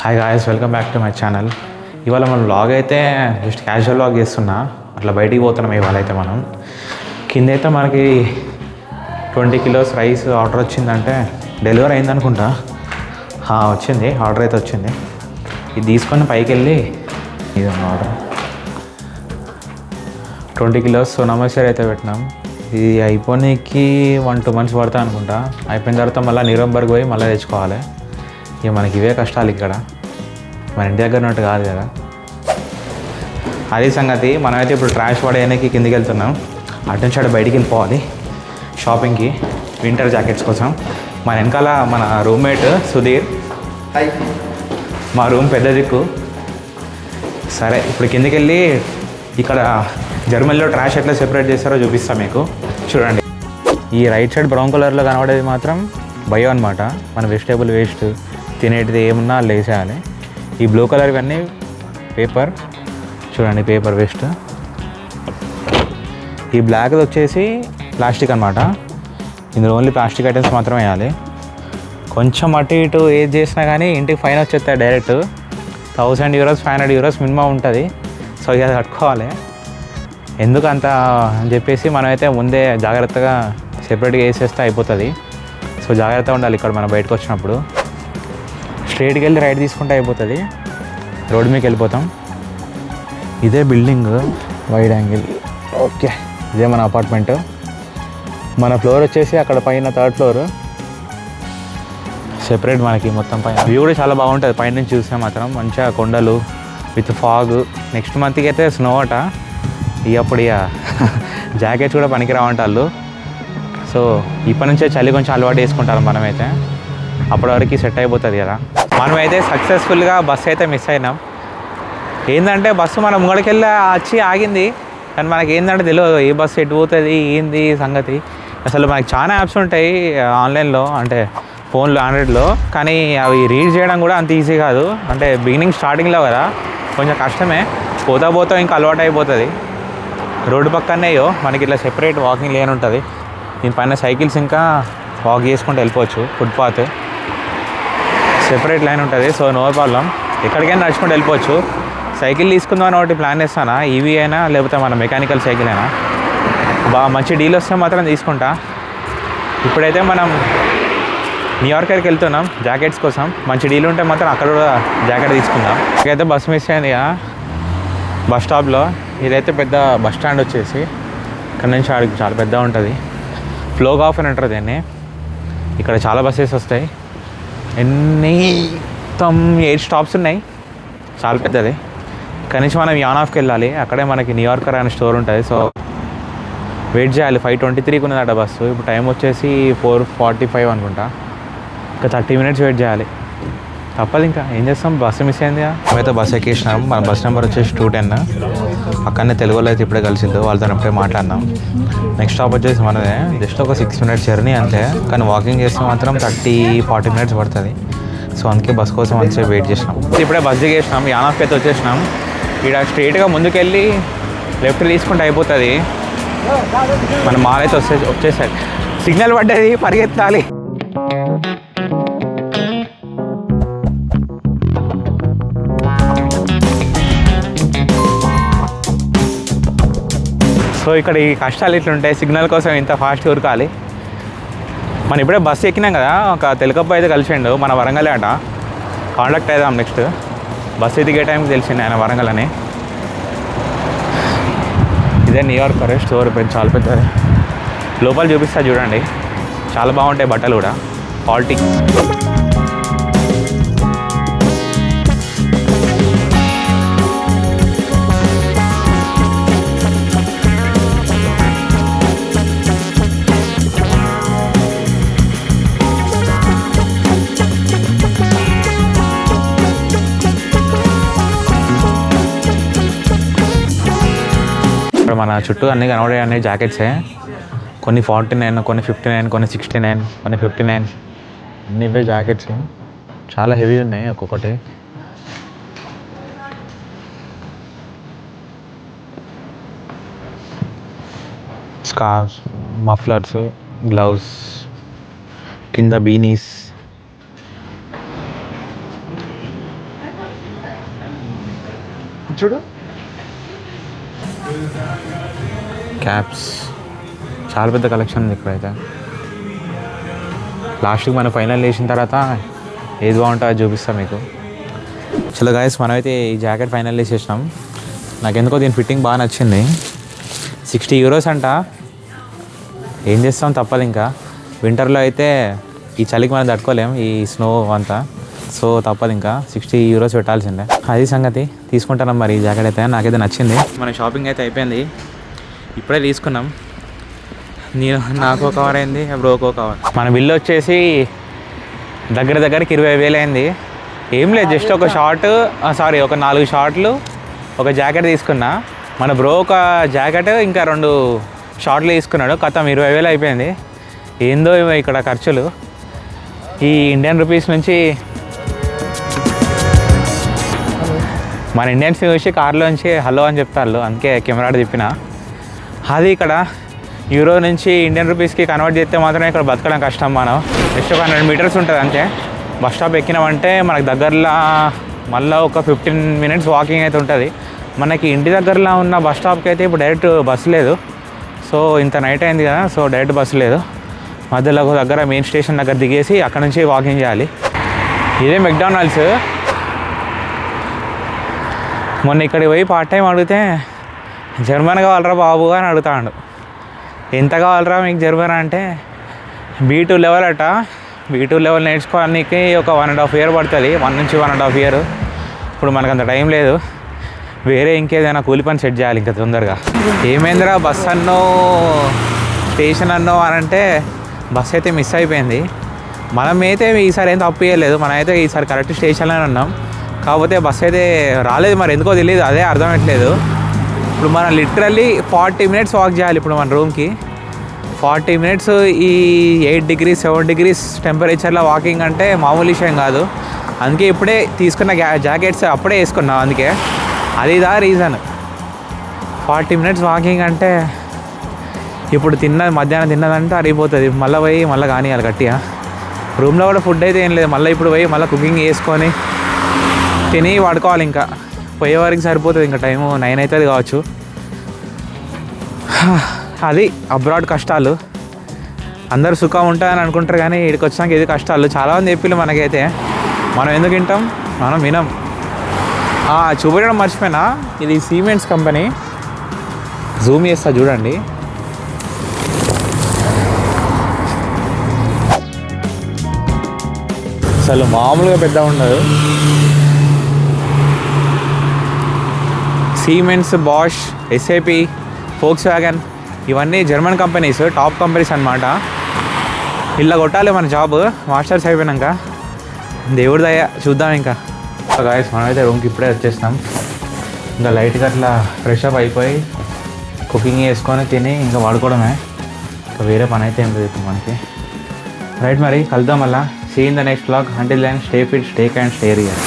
Hi guys, welcome back to my channel. ఇవాళ మనం vlog అయితే జస్ట్ క్యాజువల్ వ్లాగ్ చేస్తున్నా. అట్లా బయటికి పోతున్నాం ఇవాళ అయితే. మనం కిందైతే మనకి 20 కిలోస్ రైస్ ఆర్డర్ వచ్చిందంటే డెలివరీ అయిందనుకుంటా. వచ్చింది, ఆర్డర్ అయితే వచ్చింది. ఇది తీసుకొని పైకి వెళ్ళి ఇది ఆర్డర్ 20 కిలోస్ సోనా మసూరి అయితే పెట్టినాం. ఇది అయిపోయినకి 1-2 మంత్స్ పడతా అనుకుంటా. అయిపోయిన తర్వాత మళ్ళీ నీరంబర్గ్ పోయి మళ్ళీ తెచ్చుకోవాలి. ఇక మనకి ఇవే కష్టాలు ఇక్కడ, మన ఇంటి దగ్గర ఉన్నట్టు కాదు కదా. అదే సంగతి. మనమైతే ఇప్పుడు ట్రాష్ పడేయడానికి కిందికి వెళ్తున్నాం. అటు నుంచి అటు బయటికి వెళ్ళిపోవాలి షాపింగ్కి, వింటర్ జాకెట్స్ కోసం. మన వెనకాల మన రూమ్మేట్ సుధీర్. మా రూమ్ పెద్ద దిక్కు. సరే, ఇప్పుడు కిందికి వెళ్ళి ఇక్కడ జర్మనీలో ట్రాష్ ఎట్లా సెపరేట్ చేస్తారో చూపిస్తాం మీకు. చూడండి, ఈ రైట్ సైడ్ బ్రౌన్ కలర్లో కనబడేది మాత్రం బయో అనమాట. మన వెజిటేబుల్ వేస్ట్ తినేటిది ఏమున్నా వేసేయాలి. ఈ బ్లూ కలర్ ఇవన్నీ పేపర్. చూడండి, పేపర్ వేస్ట్. ఈ బ్లాక్ వచ్చేసి ప్లాస్టిక్ అనమాట. ఇందులో ఓన్లీ ప్లాస్టిక్ ఐటమ్స్ మాత్రమే వేయాలి. కొంచెం అటు ఇటు ఏది చేసినా కానీ ఇంటికి ఫైన్ వచ్చేస్తాయి డైరెక్ట్. 1000 euros 500 euros మినిమం ఉంటుంది. సో ఇక అది కట్టుకోవాలి. ఎందుకంత అని చెప్పేసి మనమైతే ముందే జాగ్రత్తగా సెపరేట్గా వేసేస్తే అయిపోతుంది. సో జాగ్రత్తగా ఉండాలి ఇక్కడ మనం బయటకు వచ్చినప్పుడు. స్ట్రైట్కి వెళ్ళి రైట్ తీసుకుంటే అయిపోతుంది. రోడ్ మీదకి వెళ్ళిపోతాం. ఇదే బిల్డింగ్, వైడ్ యాంగిల్. ఓకే, ఇదే మన అపార్ట్మెంట్. మన ఫ్లోర్ వచ్చేసి అక్కడ పైన 3rd ఫ్లోర్ సెపరేట్. మనకి మొత్తం పైన వ్యూ కూడా చాలా బాగుంటుంది. పైన నుంచి చూస్తే మాత్రం మంచిగా కొండలు విత్ ఫాగ్. నెక్స్ట్ మంత్కి అయితే స్నో అట. అప్పుడు ఇక జాకెట్స్ కూడా పనికి రావంటాళ్ళు. సో ఇప్పటి నుంచే చలి కొంచెం అలవాటు వేసుకుంటారు మనమైతే. అప్పటి వరకు సెట్ అయిపోతుంది కదా. మనమైతే సక్సెస్ఫుల్గా బస్సు అయితే మిస్ అయినాం. ఏంటంటే బస్సు మన ముంగడికెళ్ళి వచ్చి ఆగింది, కానీ మనకి ఏంటంటే తెలియదు ఏ బస్సు ఎటు పోతుంది ఏంది సంగతి. అసలు మనకి చాలా యాప్స్ ఉంటాయి ఆన్లైన్లో, అంటే ఫోన్లో, ఆండ్రాయిడ్లో. కానీ అవి రీడ్ చేయడం కూడా అంత ఈజీ కాదు. అంటే బిగినింగ్ స్టార్టింగ్లో కదా కొంచెం కష్టమే. పోతా పోతా ఇంకా అలవాటు అయిపోతుంది. రోడ్డు పక్కనేయో మనకి ఇట్లా సెపరేట్ వాకింగ్ లేన్ ఉంటుంది. దీనిపైన సైకిల్స్ ఇంకా వాక్ చేసుకుంటూ వెళ్ళిపోవచ్చు. ఫుట్పాత్ సెపరేట్ లైన్ ఉంటుంది. సో నో ప్రాబ్లం, ఎక్కడికైనా నడుచుకుంటూ వెళ్ళిపోవచ్చు. సైకిల్ తీసుకుందామని ఒకటి ప్లాన్ చేస్తానా, ఈవీ అయినా లేకపోతే మన మెకానికల్ సైకిల్ అయినా. బాగా మంచి డీల్ వస్తే మాత్రం తీసుకుంటా. ఇప్పుడైతే మనం న్యూయార్కర్కి వెళ్తున్నాం జాకెట్స్ కోసం. మంచి డీల్ ఉంటే మాత్రం అక్కడ కూడా జాకెట్ తీసుకుందాం. ఇకైతే బస్సు మిస్ అయింది బస్ స్టాప్లో. ఇదైతే పెద్ద బస్ స్టాండ్ వచ్చేసి ఇక్కడ నుంచి ఆడికి చాలా పెద్ద ఉంటుంది. ఫ్లోగ్ ఆఫ్ అని అంటారు దీన్ని. ఇక్కడ చాలా బస్సెస్ వస్తాయి. మొత్తం 8 స్టాప్స్ ఉన్నాయి. చాలా పెద్దది. ఇక్కడ నుంచి మనం యానాఫ్కి వెళ్ళాలి. అక్కడే మనకి న్యూయార్కర్ అనే స్టోర్ ఉంటుంది. సో వెయిట్ చేయాలి. 5:23కి ఉన్నదట బస్సు. ఇప్పుడు టైం వచ్చేసి 4:45 అనుకుంటా. ఇంకా 30 minutes వెయిట్ చేయాలి. తప్పదు, ఇంకా ఏం చేస్తాం, బస్సు మిస్ అయింది. మేమైతే బస్సు ఎక్కేసినాం. మన బస్ నెంబర్ వచ్చేసి 210. అక్కడనే తెలుగు వాళ్ళు అయితే ఇప్పుడే కలిసిద్దు, వాళ్ళతో ఇప్పుడే మాట్లాడినాం. నెక్స్ట్ స్టాప్ వచ్చేసి మనదే. జస్ట్ ఒక 6 minutes జర్నీ అంతే. కానీ వాకింగ్ చేస్తే మాత్రం 30-40 minutes పడుతుంది. సో అందుకే బస్ కోసం మంచిగా వెయిట్ చేసినాం. ఇప్పుడే బస్ దిగేసినాం. యానాఫ్కి అయితే వచ్చేసినాం. ఇక్కడ స్ట్రైట్గా ముందుకెళ్ళి లెఫ్ట్ తీసుకుంటే అయిపోతుంది. మన మాల్ అయితే వచ్చేసాడు. సిగ్నల్ పడ్డది, పరిగెత్తాలి. సో ఇక్కడ ఈ కష్టాలు ఇట్లుంటాయి. సిగ్నల్ కోసం ఇంత ఫాస్ట్గా ఉరకాలి. మనం ఇప్పుడే బస్సు ఎక్కినాం కదా, ఒక తెలుగబ్బాయి అయితే కలిసిండు. మన వరంగల్ అట. కాంటాక్ట్ అవుదాం నెక్స్ట్. బస్సు దిగే టైంకి తెలిసింది ఆయన వరంగల్ అని. ఇదే న్యూయార్కర్ స్టోర్, చాలా పెద్దది. లోపల చూపిస్తా చూడండి, చాలా బాగుంటాయి బట్టలు కూడా, క్వాలిటీ. మన చుట్టూ అన్నీ కనబడే అన్ని జాకెట్సే. కొన్ని 49, కొన్ని 59, కొన్ని 69, కొన్ని 59. అన్నీ ఇవే జాకెట్స్. చాలా హెవీ ఉన్నాయి ఒక్కొక్కటి. స్కార్ఫ్స్, మఫ్లర్స్, గ్లౌస్, కింద బీనీస్, చూడు క్యాప్స్ చాలా పెద్ద కలెక్షన్ ఉంది ఇక్కడైతే. లాస్ట్కి మనం ఫైనల్ చేసిన తర్వాత ఏది బాగుంటుందో అది చూపిస్తాం మీకు. చలో గాయస్, మనమైతే ఈ జాకెట్ ఫైనల్ చేసేసినాం. నాకు ఎందుకో దీని ఫిట్టింగ్ బాగా నచ్చింది. 60 euros అంట. ఏం చేస్తాం, తప్పదు. ఇంకా వింటర్లో అయితే ఈ చలికి మనం తట్టుకోలేం, ఈ స్నో అంతా. సో తప్పదు, ఇంకా 60 euros పెట్టాల్సిందే. అది సంగతి. తీసుకుంటాను మరి ఈ జాకెట్ అయితే. నాకైతే నచ్చింది. మన షాపింగ్ అయితే అయిపోయింది, ఇప్పుడే తీసుకున్నాం. నాకు ఒక కవర్ అయింది, బ్రోకో కవర్. మన బిల్లు వచ్చేసి దగ్గరికి 20,000 అయింది. ఏం లేదు, జస్ట్ ఒక షార్ట్, ఒక 4 షార్ట్లు, ఒక జాకెట్ తీసుకున్నా. మన బ్రో ఒక జాకెట్ ఇంకా 2 షార్ట్లు తీసుకున్నాడు. కథం 20,000 అయిపోయింది. ఏందో ఇక్కడ ఖర్చులు. ఈ ఇండియన్ రూపీస్ నుంచి మన ఇండియన్స్ చూసి కార్లోంచి హలో అని చెప్తారు, అందుకే కెమెరా తిప్పిన. అది ఇక్కడ యూరో నుంచి ఇండియన్ రూపీస్కి కన్వర్ట్ చేస్తే మాత్రమే ఇక్కడ బతకడం కష్టం. మనం జస్ట్ ఒక 100 meters ఉంటుంది అంతే. బస్ స్టాప్ ఎక్కినామంటే మనకు దగ్గరలో మళ్ళీ ఒక 15 minutes వాకింగ్ అయితే ఉంటుంది. మనకి ఇంటి దగ్గరలో ఉన్న బస్ స్టాప్కి అయితే ఇప్పుడు డైరెక్ట్ బస్సు లేదు. సో ఇంత నైట్ అయింది కదా, సో డైరెక్ట్ బస్సు లేదు. మధ్యలో ఒక దగ్గర మెయిన్ స్టేషన్ దగ్గర దిగేసి అక్కడ నుంచి వాకింగ్ చేయాలి. ఇదే మెక్డానల్డ్స్. మొన్న ఇక్కడికి పోయి పార్ట్ టైం అడిగితే జర్మన్ కావాలరా బాబు అని అడుగుతాడు. ఎంత కావాలరా మీకు జర్మన్ అంటే B2 లెవెల్ అట. B2 లెవెల్ నేర్చుకోవడానికి ఒక 1.5 year పడుతుంది. 1 నుంచి 1.5 year. ఇప్పుడు మనకు అంత టైం లేదు. వేరే ఇంకేదైనా కూలి పని సెట్ చేయాలి ఇంకా తొందరగా. ఏమైందిరా బస్ అన్నో స్టేషన్ అన్నో అని అంటే బస్ అయితే మిస్ అయిపోయింది. మనమైతే ఈసారి ఏం తప్పు చేయలేదు. మనమైతే ఈసారి కరెక్ట్ స్టేషన్లోనే ఉన్నాం. కాకపోతే బస్ అయితే రాలేదు, మరి ఎందుకో తెలియదు, అదే అర్థమవట్లేదు. ఇప్పుడు మనం లిటరల్లీ 40 minutes వాక్ చేయాలి ఇప్పుడు మన రూమ్కి. 40 minutes ఈ 8 degrees 7 degrees టెంపరేచర్లో వాకింగ్ అంటే మామూలు విషయం కాదు. అందుకే ఇప్పుడే తీసుకున్న జాకెట్స్ అప్పుడే వేసుకున్నాం. అందుకే అది రీజన్. 40 minutes వాకింగ్ అంటే ఇప్పుడు మధ్యాహ్నం తిన్నదంటే అరిగిపోతుంది. మళ్ళీ పోయి మళ్ళీ కానియాలి గట్టిగా. రూమ్లో కూడా ఫుడ్ అయితే ఏం లేదు. మళ్ళీ ఇప్పుడు పోయి మళ్ళీ కుకింగ్ చేసుకొని తిని పడుకోవాలి. ఇంకా పోయేవారికి సరిపోతుంది. ఇంకా టైము 9 అవుతుంది కావచ్చు. అది అబ్రాడ్ కష్టాలు. అందరు సుఖం ఉంటాయని అనుకుంటారు కానీ ఇక్కడికి వచ్చినాక ఇది కష్టాలు. చాలామంది చెప్పిళ్ళు మనకైతే. మనం ఎందుకు వింటాం, మనం వినం. చూపించడం మర్చిపోయినా, ఇది సిమెంట్స్ కంపెనీ. జూమ్ చేస్తా చూడండి. అసలు మామూలుగా పెద్ద ఉండదు. సిమెంట్స్, బాష్, SAP, ఫోక్స్వాగన్ ఇవన్నీ జర్మన్ కంపెనీస్, టాప్ కంపెనీస్ అన్నమాట. ఇలా కొట్టాలి మన జాబ్ మాస్టర్స్ అయిపోయినాక. దేవుడి దయ, చూద్దాం. ఇంకా గాయస్, మనమైతే రూమ్కి ఇప్పుడే వచ్చేసినాం. ఇంకా లైట్గా అట్లా ఫ్రెష్ అప్ అయిపోయి కుకింగ్ చేసుకొని తిని ఇంకా వాడుకోవడమే. ఇంకా వేరే పని అయితే ఏం లేదు మనకి. రైట్, మరి కలుద్దాం మళ్ళీ. See in the next vlog. Until then stay fit, stay kind, stay real.